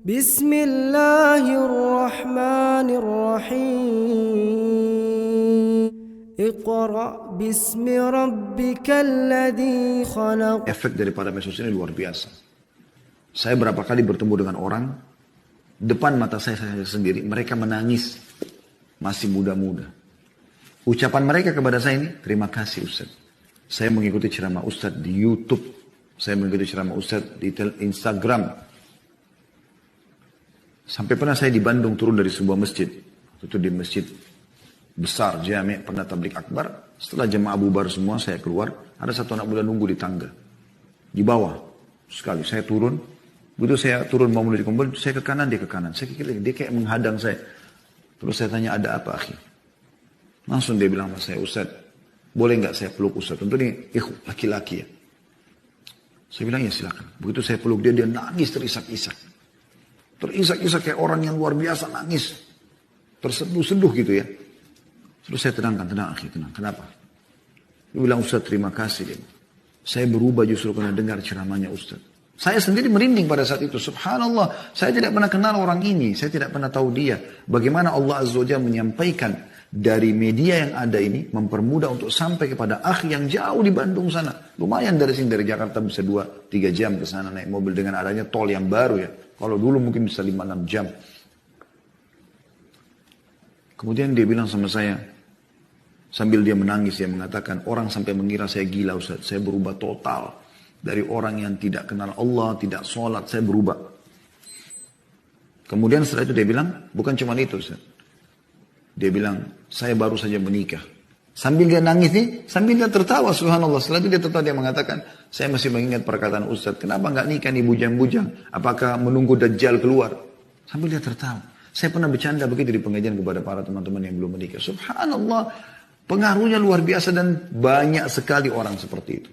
Bismillahirrahmanirrahim. Iqra bismi rabbikal ladzi khalaq. Efek daripada medsos ini luar biasa. Saya berapa kali bertemu dengan orang, depan mata saya sendiri, mereka menangis, masih muda-muda. Ucapan mereka kepada saya ini, terima kasih Ustaz. Saya mengikuti ceramah Ustaz di YouTube, saya mengikuti ceramah Ustaz di Instagram. Sampai pernah saya di Bandung turun dari sebuah masjid. Itu di masjid besar, Jami' pernah tablik akbar. Setelah jemaah bubar semua, saya keluar. Ada satu anak muda nunggu di tangga. Di bawah. Sekali saya turun. Begitu saya turun mau menuju kumpul, saya ke kanan, dia ke kanan. Saya kira dia kayak menghadang saya. Terus saya tanya, ada apa akhi? Langsung dia bilang sama saya, Ustaz, boleh nggak saya peluk Ustaz? Tentu ini laki-laki ya. Saya bilang, ya silakan. Begitu saya peluk dia, dia nangis terisak-isak. Terisak-isak kayak orang yang luar biasa nangis. Terseduh-seduh gitu ya. Terus saya tenang akhi, tenang. Kenapa? Dia bilang, Ustaz terima kasih. Dia. Saya berubah justru karena dengar ceramahnya Ustaz. Saya sendiri merinding pada saat itu. Subhanallah, saya tidak pernah kenal orang ini. Saya tidak pernah tahu dia. Bagaimana Allah Azza wa Jalla menyampaikan dari media yang ada ini, mempermudah untuk sampai kepada akhi yang jauh di Bandung sana. Lumayan dari sini, dari Jakarta bisa 2-3 jam ke sana naik mobil dengan adanya tol yang baru ya. Kalau dulu mungkin bisa 5-6 jam. Kemudian dia bilang sama saya, sambil dia menangis, dia mengatakan, orang sampai mengira saya gila Ustaz. Saya berubah total. Dari orang yang tidak kenal Allah, tidak sholat, saya berubah. Kemudian setelah itu dia bilang, bukan cuma itu Ustaz. Dia bilang, saya baru saja menikah. Sambil dia nangis nih, sambil dia tertawa, subhanallah. Setelah itu dia tertawa, dia mengatakan, saya masih mengingat perkataan Ustaz, kenapa nggak nikah nih bujang-bujang? Apakah menunggu Dajjal keluar? Sambil dia tertawa. Saya pernah bercanda begitu di pengajian kepada para teman-teman yang belum menikah. Subhanallah, pengaruhnya luar biasa dan banyak sekali orang seperti itu.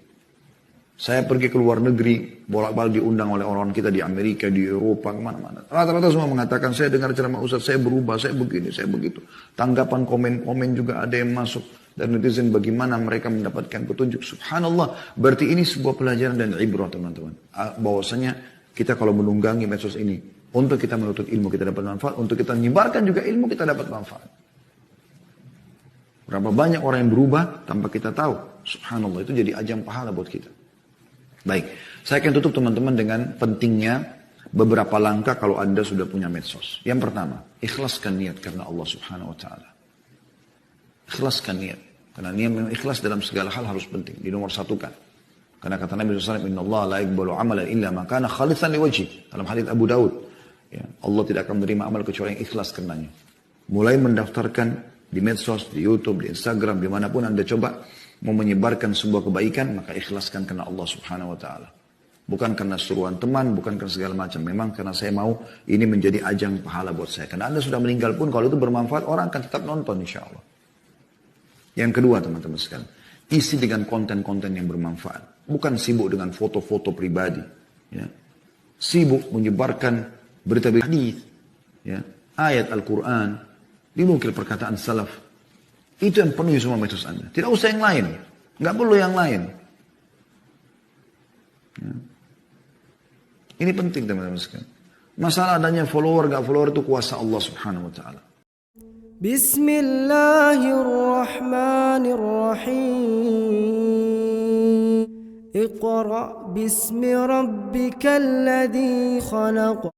Saya pergi ke luar negeri, bolak-balik diundang oleh orang kita di Amerika, di Eropa, kemana-mana. Rata-rata semua mengatakan, saya dengar ceramah Ustaz, saya berubah, saya begini, saya begitu. Tanggapan komen-komen juga ada yang masuk. Dan netizen bagaimana mereka mendapatkan petunjuk. Subhanallah, berarti ini sebuah pelajaran dan ibrah teman-teman. Bahwasanya kita kalau menunggangi medsos ini, untuk kita menuntut ilmu kita dapat manfaat, untuk kita menyebarkan juga ilmu kita dapat manfaat. Berapa banyak orang yang berubah tanpa kita tahu. Subhanallah, itu jadi ajang pahala buat kita. Baik, saya akan tutup teman-teman dengan pentingnya beberapa langkah kalau Anda sudah punya medsos. Yang pertama, ikhlaskan niat karena Allah Subhanahu wa taala. Ikhlaskan niat. Karena niat memang ikhlas dalam segala hal harus penting, di nomor satukan. Karena kata Nabi SAW, Inna Allah la yaqbalu amalan illa ma kana khalisan liwajhi. Dalam hadits Abu Daud, ya, Allah tidak akan menerima amal kecuali yang ikhlas karenanya. Mulai mendaftarkan di medsos, di YouTube, di Instagram, dimanapun Anda coba mau menyebarkan sebuah kebaikan, maka ikhlaskan karena Allah Subhanahu wa taala. Bukan karena suruhan teman, bukan karena segala macam. Memang karena saya mau ini menjadi ajang pahala buat saya. Karena Anda sudah meninggal pun kalau itu bermanfaat, orang akan tetap nonton insya Allah. Yang kedua teman-teman sekalian, isi dengan konten-konten yang bermanfaat. Bukan sibuk dengan foto-foto pribadi. Ya. Sibuk menyebarkan berita-berita hadis, ya, ayat Al-Quran, dinukil perkataan salaf. Itu yang penuhi semua medsos Anda. Tidak usah yang lain. Nggak perlu yang lain. Ya. Ini penting teman-teman sekalian. Masalah adanya follower nggak follower itu kuasa Allah Subhanahu wa taala. Bismillahirrahmanirrahim. Iqra bismi rabbikal ladzi khalaq.